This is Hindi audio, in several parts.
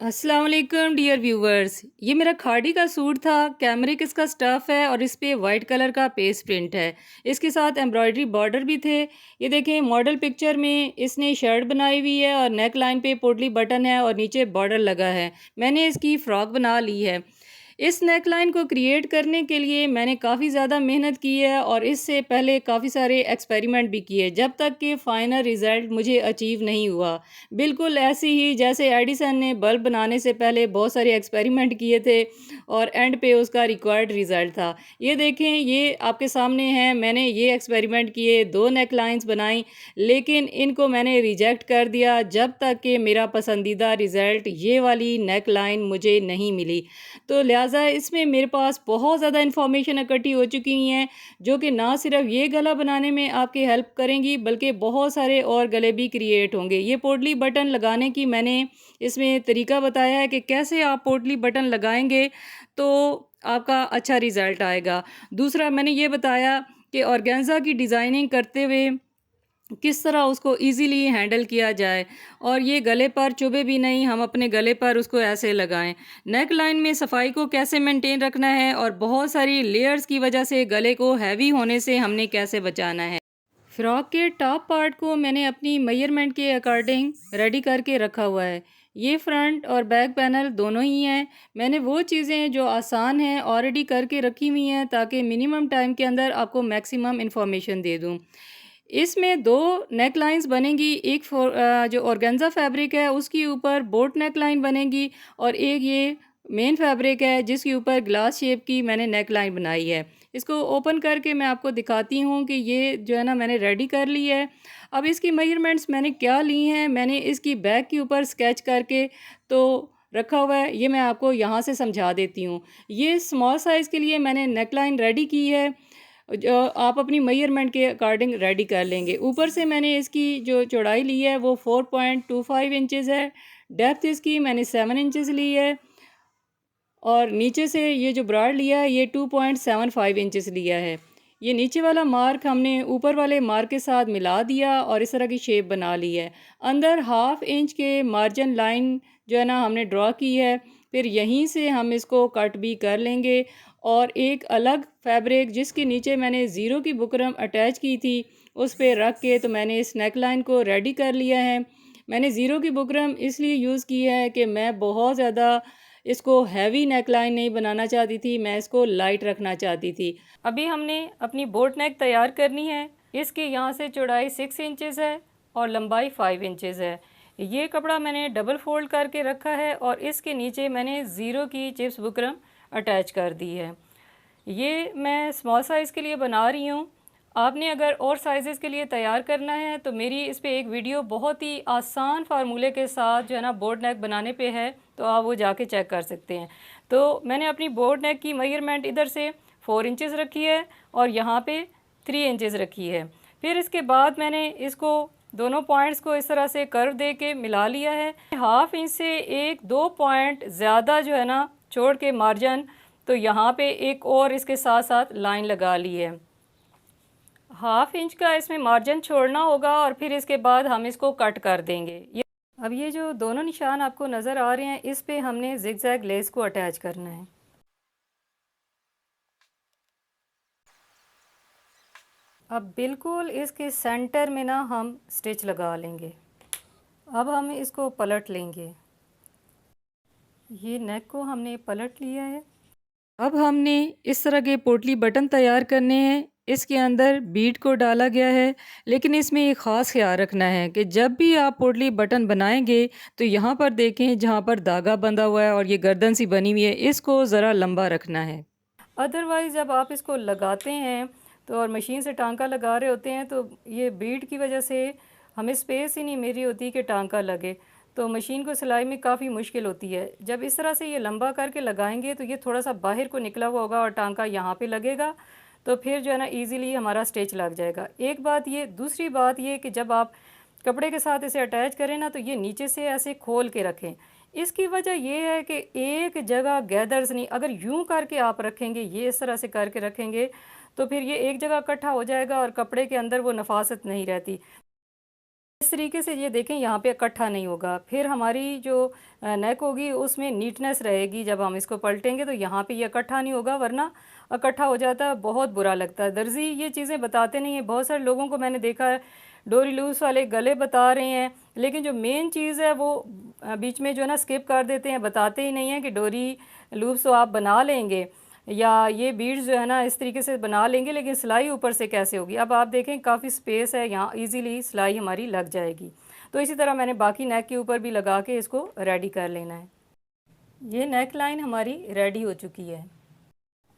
अस्सलाम वालेकुम डियर व्यूवर्स। ये मेरा खाड़ी का सूट था। कैमरिक इसका स्टफ़ है और इस पे वाइट कलर का पेस्ट प्रिंट है। इसके साथ एम्ब्रॉयडरी बॉर्डर भी थे। ये देखें, मॉडल पिक्चर में इसने शर्ट बनाई हुई है और नेक लाइन पे पोटली बटन है और नीचे बॉर्डर लगा है। मैंने इसकी फ़्रॉक बना ली है। इस नेक लाइन को क्रिएट करने के लिए मैंने काफ़ी ज़्यादा मेहनत की है और इससे पहले काफ़ी सारे एक्सपेरिमेंट भी किए, जब तक कि फ़ाइनल रिज़ल्ट मुझे अचीव नहीं हुआ। बिल्कुल ऐसे ही जैसे एडिसन ने बल्ब बनाने से पहले बहुत सारे एक्सपेरिमेंट किए थे और एंड पे उसका रिक्वायर्ड रिज़ल्ट था। ये देखें, ये आपके सामने है। मैंने ये एक्सपेरिमेंट किए, 2 नेक लाइन्स बनाई, लेकिन इनको मैंने रिजेक्ट कर दिया जब तक कि मेरा पसंदीदा रिज़ल्ट ये वाली नेक लाइन मुझे नहीं मिली। तो लिहाजा इसमें मेरे पास बहुत ज़्यादा इन्फॉर्मेशन इकट्ठी हो चुकी हैं, जो कि ना सिर्फ ये गला बनाने में आपकी हेल्प करेंगी, बल्कि बहुत सारे और गले भी क्रिएट होंगे। ये पोटली बटन लगाने की मैंने इसमें तरीका बताया है कि कैसे आप पोटली बटन लगाएंगे तो आपका अच्छा रिज़ल्ट आएगा। दूसरा मैंने ये बताया कि ऑर्गेन्जा की डिज़ाइनिंग करते हुए किस तरह उसको इजीली हैंडल किया जाए और ये गले पर चुभे भी नहीं, हम अपने गले पर उसको ऐसे लगाएं। नेक लाइन में सफाई को कैसे मेंटेन रखना है और बहुत सारी लेयर्स की वजह से गले को हैवी होने से हमने कैसे बचाना है। फ्रॉक के टॉप पार्ट को मैंने अपनी मेजरमेंट के अकॉर्डिंग रेडी करके रखा हुआ है। ये फ्रंट और बैक पैनल दोनों ही हैं। मैंने वो चीज़ें जो आसान हैं ऑलरेडी करके रखी हुई हैं, ताकि मिनिमम टाइम के अंदर आपको मैक्सिमम इंफॉर्मेशन दे दूँ। इसमें 2 नेक लाइन्स बनेंगी। एक जो ऑर्गेन्जा फैब्रिक है उसके ऊपर बोट नेक लाइन बनेगी और एक ये मेन फैब्रिक है जिसके ऊपर ग्लास शेप की मैंने नेक लाइन बनाई है। इसको ओपन करके मैं आपको दिखाती हूँ कि ये जो है ना मैंने रेडी कर ली है। अब इसकी मेजरमेंट्स मैंने क्या ली हैं, मैंने इसकी बैक के ऊपर स्केच करके तो रखा हुआ है। ये मैं आपको यहाँ से समझा देती हूँ। ये स्मॉल साइज़ के लिए मैंने नेक लाइन रेडी की है, जो आप अपनी मेजरमेंट के अकॉर्डिंग रेडी कर लेंगे। ऊपर से मैंने इसकी जो चौड़ाई ली है वो 4.25 इंचज़ है। डेप्थ इसकी मैंने 7 इंचज़ ली है और नीचे से ये जो ब्रॉड लिया है ये 2.75 इंचज़ लिया है। ये नीचे वाला मार्क हमने ऊपर वाले मार्क के साथ मिला दिया और इस तरह की शेप बना ली है। अंदर 1/2 इंच के मार्जिन लाइन जो है ना हमने ड्रॉ की है। फिर यहीं से हम इसको कट भी कर लेंगे और एक अलग फैब्रिक जिसके नीचे मैंने ज़ीरो की बुकरम अटैच की थी उस पर रख के तो मैंने इस नेक लाइन को रेडी कर लिया है। मैंने ज़ीरो की बुकरम इसलिए यूज़ की है कि मैं बहुत ज़्यादा इसको हैवी नेक लाइन नहीं बनाना चाहती थी, मैं इसको लाइट रखना चाहती थी। अभी हमने अपनी बोट नेक तैयार करनी है। इसकी यहाँ से चौड़ाई 6 इंचज़ है और लंबाई 5 इंचज़ है। ये कपड़ा मैंने डबल फोल्ड करके रखा है और इसके नीचे मैंने ज़ीरो की चिप्स बुकरम अटैच कर दी है। ये मैं स्मॉल साइज़ के लिए बना रही हूँ। आपने अगर और साइज़ के लिए तैयार करना है तो मेरी इस पे एक वीडियो बहुत ही आसान फार्मूले के साथ जो है ना बोट नेक बनाने पे है, तो आप वो जाके चेक कर सकते हैं। तो मैंने अपनी बोट नेक की मेजरमेंट इधर से 4 इंचज़ रखी है और यहाँ पे 3 इंचज़ रखी है। फिर इसके बाद मैंने इसको दोनों पॉइंट्स को इस तरह से कर्व दे के मिला लिया है। 1/2 इंच से 1-2 पॉइंट ज़्यादा जो है ना छोड़ के मार्जिन, तो यहाँ पे एक और इसके साथ साथ लाइन लगा ली है। 1/2 इंच का इसमें मार्जिन छोड़ना होगा और फिर इसके बाद हम इसको कट कर देंगे। अब ये जो दोनों निशान आपको नज़र आ रहे हैं इस पे हमने जिगजैग लेस को अटैच करना है। अब बिल्कुल इसके सेंटर में ना हम स्टिच लगा लेंगे। अब हम इसको पलट लेंगे। ये नेक को हमने पलट लिया है। अब हमने इस तरह के पोटली बटन तैयार करने हैं। इसके अंदर बीड को डाला गया है, लेकिन इसमें एक ख़ास ख्याल रखना है कि जब भी आप पोटली बटन बनाएंगे तो यहाँ पर देखें, जहाँ पर धागा बंधा हुआ है और ये गर्दन सी बनी हुई है, इसको ज़रा लंबा रखना है। अदरवाइज़ जब आप इसको लगाते हैं तो और मशीन से टांका लगा रहे होते हैं तो ये बीड की वजह से हमें स्पेस ही नहीं मिल रही होती कि टांका लगे, तो मशीन को सिलाई में काफ़ी मुश्किल होती है। जब इस तरह से ये लंबा करके लगाएंगे तो ये थोड़ा सा बाहर को निकला हुआ होगा और टांका यहाँ पे लगेगा, तो फिर जो है ना इजीली हमारा स्टिच लग जाएगा। एक बात ये। दूसरी बात ये कि जब आप कपड़े के साथ इसे अटैच करें ना तो ये नीचे से ऐसे खोल के रखें। इसकी वजह ये है कि एक जगह गैदर्स नहीं, अगर यूं करके आप रखेंगे, ये इस तरह से करके रखेंगे, तो फिर ये एक जगह इकट्ठा हो जाएगा और कपड़े के अंदर वो नफासत नहीं रहती। इस तरीके से ये देखें यहाँ पे इकट्ठा नहीं होगा, फिर हमारी जो नेक होगी उसमें नीटनेस रहेगी। जब हम इसको पलटेंगे तो यहाँ पे ये इकट्ठा नहीं होगा, वरना इकट्ठा हो जाता है, बहुत बुरा लगता है। दर्जी ये चीज़ें बताते नहीं हैं। बहुत सारे लोगों को मैंने देखा है डोरी लूज़ वाले गले बता रहे हैं, लेकिन जो मेन चीज़ है वो बीच में जो है ना स्किप कर देते हैं, बताते ही नहीं हैं कि डोरी लूज़ तो आप बना लेंगे या ये बीड्स जो है ना इस तरीके से बना लेंगे, लेकिन सिलाई ऊपर से कैसे होगी। अब आप देखें काफ़ी स्पेस है, यहाँ इजीली सिलाई हमारी लग जाएगी। तो इसी तरह मैंने बाकी नेक के ऊपर भी लगा के इसको रेडी कर लेना है। ये नेक लाइन हमारी रेडी हो चुकी है।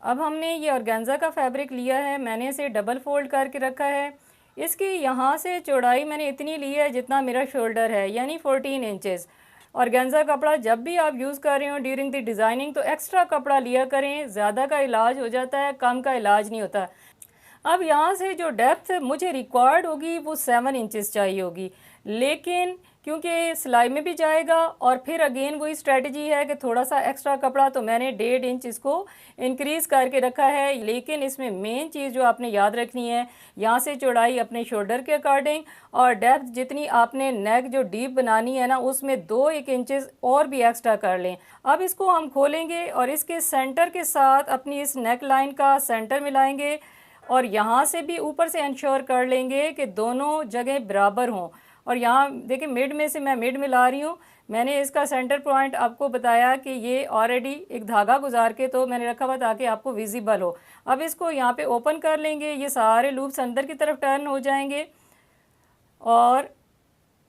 अब हमने ये ऑर्गेन्जा का फैब्रिक लिया है, मैंने इसे डबल फोल्ड करके रखा है। इसकी यहाँ से चौड़ाई मैंने इतनी ली है जितना मेरा शोल्डर है, यानी 14 इंचेस। ऑर्गेन्जा कपड़ा जब भी आप यूज़ कर रहे हो ड्यूरिंग द डिज़ाइनिंग तो एक्स्ट्रा कपड़ा लिया करें, ज़्यादा का इलाज हो जाता है, कम का इलाज नहीं होता। अब यहाँ से जो डेप्थ मुझे रिक्वायर्ड होगी वो 7 इंचेस चाहिए होगी, लेकिन क्योंकि सिलाई में भी जाएगा और फिर अगेन वही स्ट्रेटजी है कि थोड़ा सा एक्स्ट्रा कपड़ा, तो मैंने 1.5 इंच इसको इंक्रीज़ करके रखा है। लेकिन इसमें मेन चीज़ जो आपने याद रखनी है, यहाँ से चौड़ाई अपने शोल्डर के अकॉर्डिंग और डेप्थ जितनी आपने नेक जो डीप बनानी है ना उसमें 2-1 इंचेस और भी एक्स्ट्रा कर लें। अब इसको हम खोलेंगे और इसके सेंटर के साथ अपनी इस नेक लाइन का सेंटर मिलाएंगे और यहाँ से भी ऊपर से इंश्योर कर लेंगे कि दोनों जगह बराबर हों। और यहाँ देखिए मिड में से मैं मिड मिला रही हूँ। मैंने इसका सेंटर पॉइंट आपको बताया कि ये ऑलरेडी एक धागा गुजार के तो मैंने रखा हुआ ताकि आपको विजिबल हो। अब इसको यहाँ पे ओपन कर लेंगे, ये सारे लूप्स अंदर की तरफ टर्न हो जाएंगे और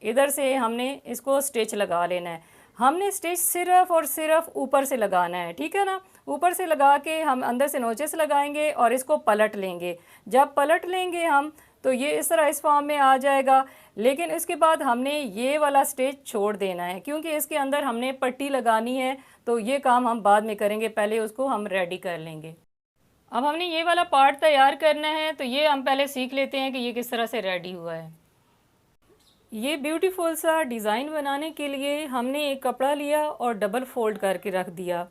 इधर से हमने इसको स्टिच लगा लेना है। हमने स्टिच सिर्फ और सिर्फ ऊपर से लगाना है, ठीक है ना। ऊपर से लगा के हम अंदर से नोचेस लगाएंगे और इसको पलट लेंगे। जब पलट लेंगे हम तो ये इस तरह इस फॉर्म में आ जाएगा। लेकिन इसके बाद हमने ये वाला स्टिच छोड़ देना है क्योंकि इसके अंदर हमने पट्टी लगानी है, तो ये काम हम बाद में करेंगे, पहले उसको हम रेडी कर लेंगे। अब हमने ये वाला पार्ट तैयार करना है, तो ये हम पहले सीख लेते हैं कि ये किस तरह से रेडी हुआ है। ये ब्यूटीफुल सा डिज़ाइन बनाने के लिए हमने एक कपड़ा लिया और डबल फोल्ड करके रख दिया।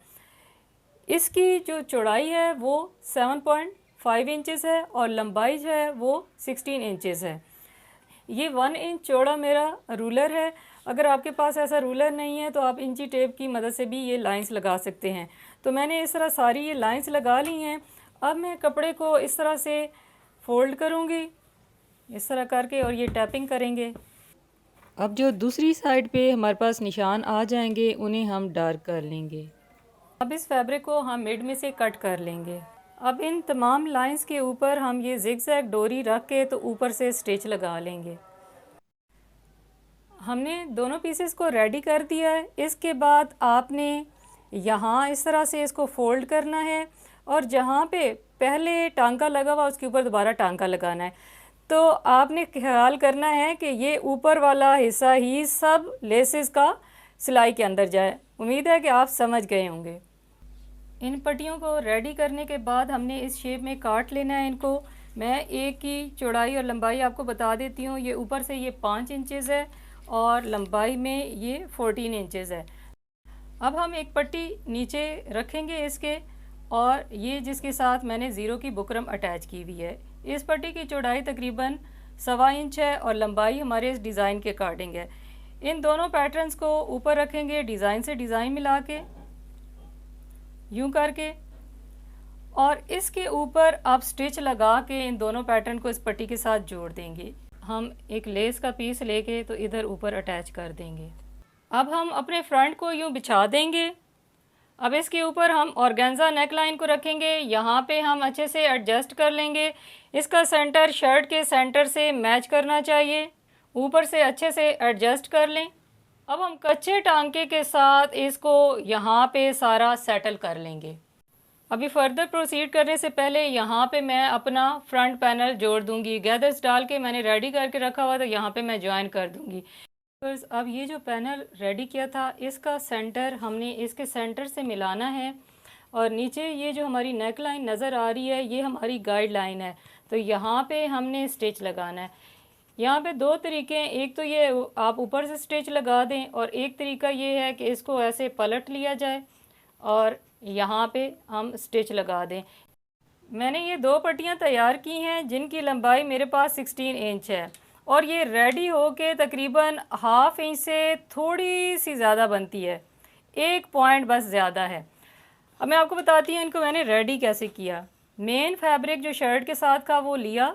इसकी जो चौड़ाई है वो 7.5 इंचेस है और लंबाई जो है वो 16 इंचेस है। ये 1 इंच चौड़ा मेरा रूलर है। अगर आपके पास ऐसा रूलर नहीं है तो आप इंची टेप की मदद से भी ये लाइंस लगा सकते हैं। तो मैंने इस तरह सारी ये लाइंस लगा ली हैं। अब मैं कपड़े को इस तरह से फोल्ड करूँगी, इस तरह करके, और ये टैपिंग करेंगे। अब जो दूसरी साइड पे हमारे पास निशान आ जाएंगे उन्हें हम डार्क कर लेंगे। अब इस फैब्रिक को हम मिड में से कट कर लेंगे। अब इन तमाम लाइंस के ऊपर हम ये जिगजैग डोरी रख के तो ऊपर से स्टिच लगा लेंगे। हमने दोनों पीसेस को रेडी कर दिया है। इसके बाद आपने यहाँ इस तरह से इसको फोल्ड करना है और जहाँ पे पहले टांका लगा हुआ उसके ऊपर दोबारा टांका लगाना है। तो आपने ख्याल करना है कि ये ऊपर वाला हिस्सा ही सब लेसेस का सिलाई के अंदर जाए। उम्मीद है कि आप समझ गए होंगे। इन पट्टियों को रेडी करने के बाद हमने इस शेप में काट लेना है इनको। मैं एक की चौड़ाई और लंबाई आपको बता देती हूँ। ये ऊपर से ये 5 इंचेस है और लंबाई में ये 14 इंचेस है। अब हम एक पट्टी नीचे रखेंगे इसके, और ये जिसके साथ मैंने ज़ीरो की बुकरम अटैच की हुई है। इस पट्टी की चौड़ाई तकरीबन 1.25 इंच है और लंबाई हमारे इस डिज़ाइन के अकॉर्डिंग है। इन दोनों पैटर्न्स को ऊपर रखेंगे डिज़ाइन से डिज़ाइन मिला के यूँ करके, और इसके ऊपर आप स्टिच लगा के इन दोनों पैटर्न को इस पट्टी के साथ जोड़ देंगे। हम एक लेस का पीस लेके तो इधर ऊपर अटैच कर देंगे। अब हम अपने फ्रंट को यूँ बिछा देंगे। अब इसके ऊपर हम ऑर्गेन्जा नेक लाइन को रखेंगे। यहाँ पे हम अच्छे से एडजस्ट कर लेंगे। इसका सेंटर शर्ट के सेंटर से मैच करना चाहिए। ऊपर से अच्छे से एडजस्ट कर लें। अब हम कच्चे टांके के साथ इसको यहाँ पे सारा सेटल कर लेंगे। अभी फर्दर प्रोसीड करने से पहले यहाँ पे मैं अपना फ्रंट पैनल जोड़ दूँगी। गैदर्स डाल के मैंने रेडी करके रखा हुआ, तो यहाँ पे मैं ज्वाइन कर दूँगी। बस अब ये जो पैनल रेडी किया था इसका सेंटर हमने इसके सेंटर से मिलाना है, और नीचे ये जो हमारी नेक लाइन नज़र आ रही है ये हमारी गाइड लाइन है। तो यहाँ पे हमने स्टिच लगाना है। यहाँ पे दो तरीके हैं, एक तो ये आप ऊपर से स्टिच लगा दें, और एक तरीका ये है कि इसको ऐसे पलट लिया जाए और यहाँ पे हम स्टिच लगा दें। मैंने ये दो पट्टियाँ तैयार की हैं जिनकी लंबाई मेरे पास 16 इंच है, और ये रेडी होके तकरीबन हाफ इंच से थोड़ी सी ज़्यादा बनती है, 1 पॉइंट बस ज़्यादा है। अब मैं आपको बताती हूँ इनको मैंने रेडी कैसे किया। मेन फैब्रिक जो शर्ट के साथ का वो लिया,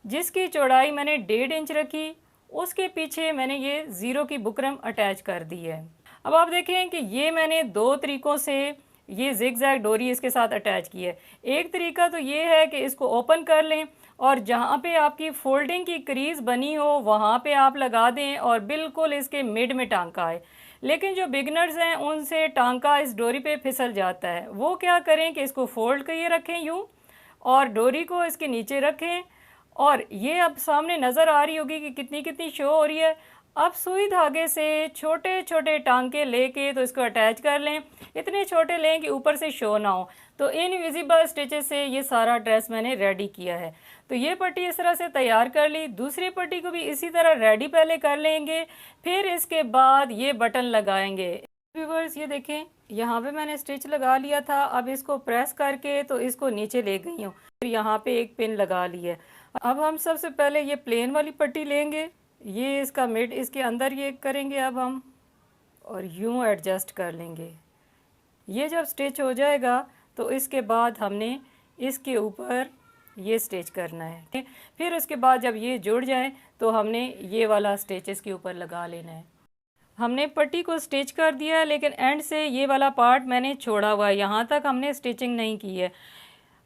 जिसकी चौड़ाई मैंने 1.5 इंच रखी, उसके पीछे मैंने ये ज़ीरो की बुकरम अटैच कर दी है। अब आप देखें कि ये मैंने 2 तरीक़ों से ये ज़िगज़ैग डोरी इसके साथ अटैच की है। एक तरीका तो ये है कि इसको ओपन कर लें और जहाँ पे आपकी फोल्डिंग की क्रीज़ बनी हो वहाँ पे आप लगा दें और बिल्कुल इसके मिड में टांका आए। लेकिन जो बिगनर्स हैं उनसे टांका इस डोरी पे फिसल जाता है। वो क्या करें कि इसको फोल्ड करके रखें यूँ और डोरी को इसके नीचे रखें और ये अब सामने नज़र आ रही होगी कि कितनी कितनी शो हो रही है। अब सुई धागे से छोटे छोटे टांके लेके तो इसको अटैच कर लें, इतने छोटे लें कि ऊपर से शो ना हो। तो इनविजिबल स्टिचेस से ये सारा ड्रेस मैंने रेडी किया है। तो ये पट्टी इस तरह से तैयार कर ली, दूसरी पट्टी को भी इसी तरह रेडी पहले कर लेंगे, फिर इसके बाद ये बटन लगाएंगे। व्यूअर्स ये देखें, यहाँ पे मैंने स्टिच लगा लिया था। अब इसको प्रेस करके तो इसको नीचे ले गई हूँ, फिर यहाँ पे एक पिन लगा ली है। अब हम सबसे पहले ये प्लेन वाली पट्टी लेंगे, ये इसका मिड इसके अंदर ये करेंगे अब हम, और यूँ एडजस्ट कर लेंगे। ये जब स्टिच हो जाएगा तो इसके बाद हमने इसके ऊपर ये स्टिच करना है। फिर उसके बाद जब ये जुड़ जाए तो हमने ये वाला स्टिच इसके ऊपर लगा लेना है। हमने पट्टी को स्टिच कर दिया है, लेकिन एंड से ये वाला पार्ट मैंने छोड़ा हुआ है, यहाँ तक हमने स्टिचिंग नहीं की है।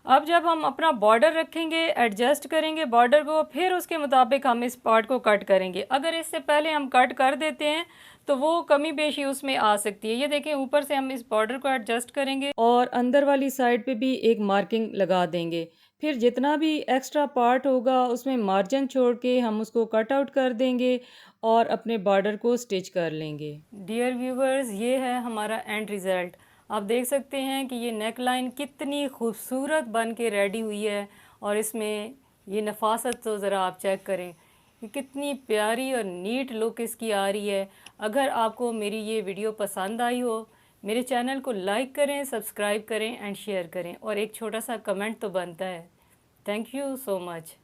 अब जब हम अपना बॉर्डर रखेंगे, एडजस्ट करेंगे बॉर्डर को, फिर उसके मुताबिक हम इस पार्ट को कट करेंगे। अगर इससे पहले हम कट कर देते हैं तो वो कमी बेशी उसमें आ सकती है। ये देखें, ऊपर से हम इस बॉर्डर को एडजस्ट करेंगे और अंदर वाली साइड पे भी एक मार्किंग लगा देंगे। फिर जितना भी एक्स्ट्रा पार्ट होगा उसमें मार्जिन छोड़ के हम उसको कट आउट कर देंगे और अपने बॉर्डर को स्टिच कर लेंगे। डियर व्यूवर्स, ये है हमारा एंड रिज़ल्ट। आप देख सकते हैं कि ये नेक लाइन कितनी खूबसूरत बन के रेडी हुई है और इसमें ये नफासत तो ज़रा आप चेक करें कि कितनी प्यारी और नीट लुक इसकी आ रही है। अगर आपको मेरी ये वीडियो पसंद आई हो, मेरे चैनल को लाइक करें, सब्सक्राइब करें एंड शेयर करें, और एक छोटा सा कमेंट तो बनता है। Thank you so much.